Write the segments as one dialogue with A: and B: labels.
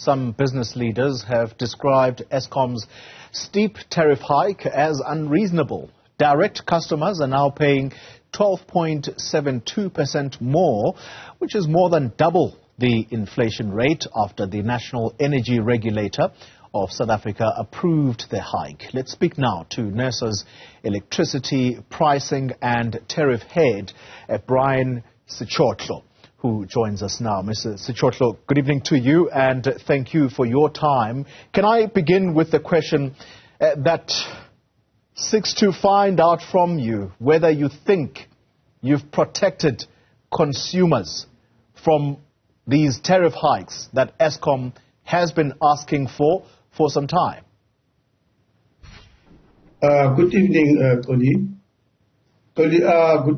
A: Some business leaders have described Eskom's steep tariff hike as unreasonable. Direct customers are now paying 12.72% more, which is more than double the inflation rate after the National Energy Regulator of South Africa approved the hike. Let's speak now to NERSA's electricity pricing and tariff head, Brian Sechothlo, who joins us now. Mr. Sechothlo, good evening to you and thank you for your time. Can I begin with the question that seeks to find out from you whether you think you've protected consumers from these tariff hikes that Eskom has been asking for some time?
B: Good evening, Xoli. Good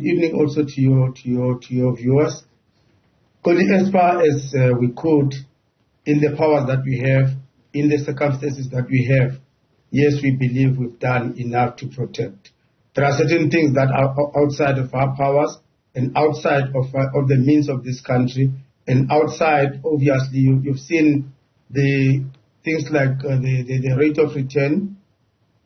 B: evening also to your viewers. As far as we could, in the powers that we have, in the circumstances that we have, yes, we believe we've done enough to protect. There are certain things that are outside of our powers and outside of the means of this country, and outside, obviously, you've seen the things like the rate of return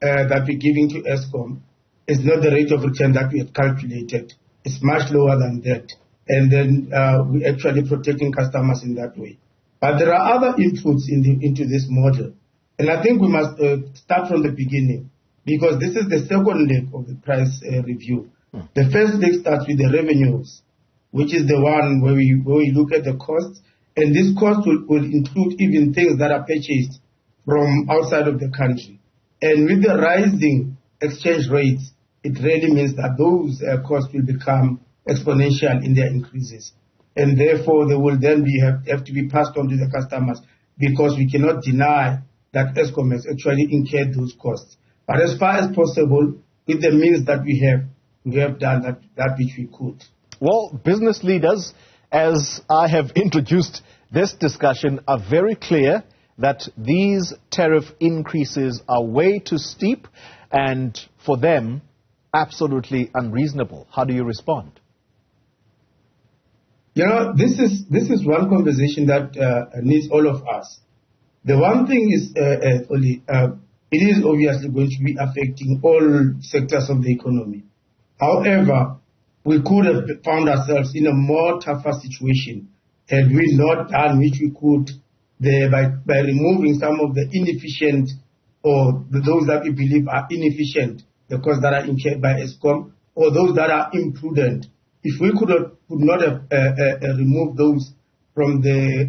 B: that we're giving to Eskom is not the rate of return that we had calculated. It's much lower than that. And then we're actually protecting customers in that way. But there are other inputs into this model. And I think we must start from the beginning, because this is the second leg of the price review. The first leg starts with the revenues, which is the one where we look at the costs. And this cost will include even things that are purchased from outside of the country. And with the rising exchange rates, it really means that those costs will become exponential in their increases. And therefore, they will then have to be passed on to the customers, because we cannot deny that Eskom has actually incurred those costs. But as far as possible, with the means that we have done that which we could.
A: Well, business leaders, as I have introduced this discussion, are very clear that these tariff increases are way too steep and, for them, absolutely unreasonable. How do you respond?
B: You know, this is one conversation that needs all of us. The one thing is, it is obviously going to be affecting all sectors of the economy. However, we could have found ourselves in a more tougher situation had we not done which we could by removing some of the inefficient, or those that we believe are inefficient, the costs that are incurred by Eskom, or those that are imprudent. If we could not have removed those from the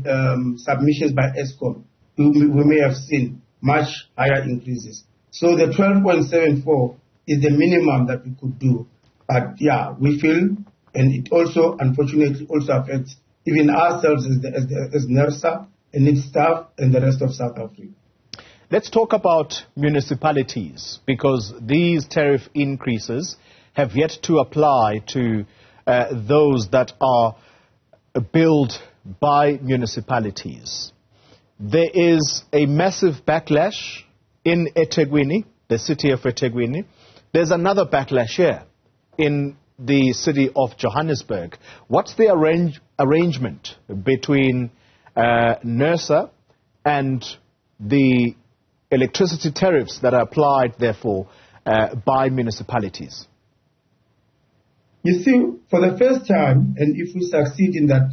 B: submissions by Eskom, we may have seen much higher increases. So the 12.74 is the minimum that we could do. But yeah, we feel, and it also, unfortunately, also affects even ourselves as NERSA and its staff and the rest of South Africa.
A: Let's talk about municipalities, because these tariff increases have yet to apply to those that are billed by municipalities. There is a massive backlash in eThekwini, the city of eThekwini. There's another backlash here in the city of Johannesburg. What's the arrangement between NERSA and the electricity tariffs that are applied, therefore, by municipalities?
B: You see, for the first time, and if we succeed in that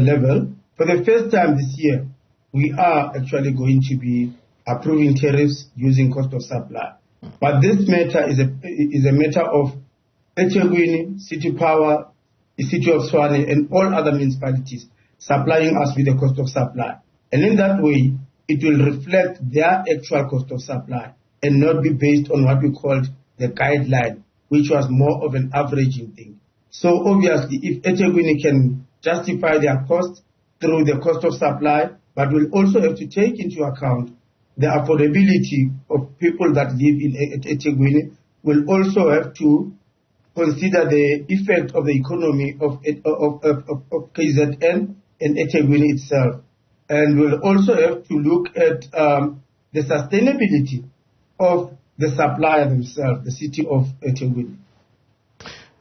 B: level, for the first time this year, we are actually going to be approving tariffs using cost of supply. But this matter is a matter of eThekwini, City Power, the City of Tshwane, and all other municipalities supplying us with the cost of supply. And in that way, it will reflect their actual cost of supply and not be based on what we called the guideline, which was more of an averaging thing. So obviously, if eThekwini can justify their cost through the cost of supply, but will also have to take into account the affordability of people that live in eThekwini, will also have to consider the effect of the economy of KZN and eThekwini itself. And we'll also have to look at the sustainability of the supplier themselves, the city of eThekwini.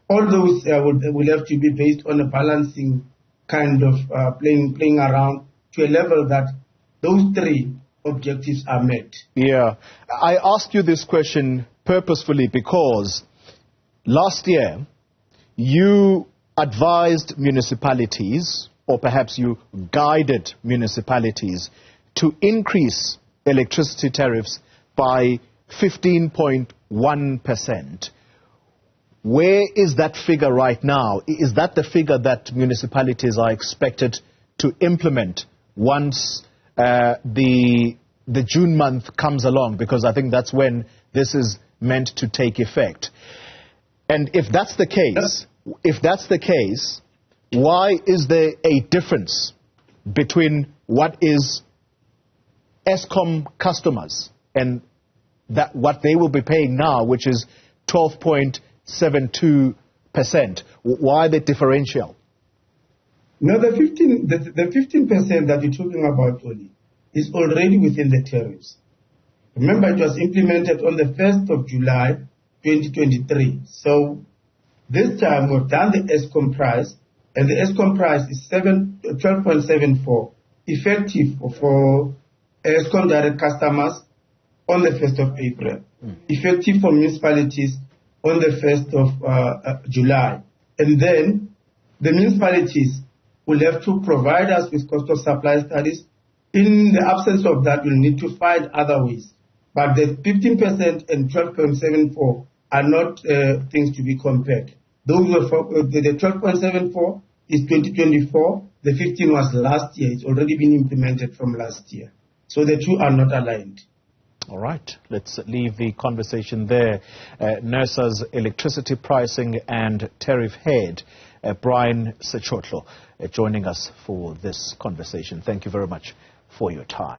B: All those will have to be based on a balancing kind of playing around to a level that those three objectives are met.
A: Yeah. I asked you this question purposefully because last year you advised municipalities, or perhaps you guided municipalities, to increase electricity tariffs by 15.1%. Where is that figure right now? Is that the figure that municipalities are expected to implement once the June month comes along? Because I think that's when this is meant to take effect. And if that's the case, why is there a difference between what is Eskom customers and that what they will be paying now, which is 12.72%? Why the differential?
B: No, the 15% that you're talking about, Oli, is already within the tariffs. Remember, it was implemented on the 1st of July 2023. So this time we've done the Eskom price, and the Eskom price is 12.74, effective for Eskom direct customers on the 1st of April, effective for municipalities on the 1st of July. And then the municipalities will have to provide us with cost of supply studies. In the absence of that, we'll need to find other ways. But the 15% and 12.74 are not things to be compared. Those were the 12.74 is 2024. The 15 was last year. It's already been implemented from last year. So the two are not aligned.
A: All right. Let's leave the conversation there. NERSA's electricity pricing and tariff head, Brian Sechothlo, joining us for this conversation. Thank you very much for your time.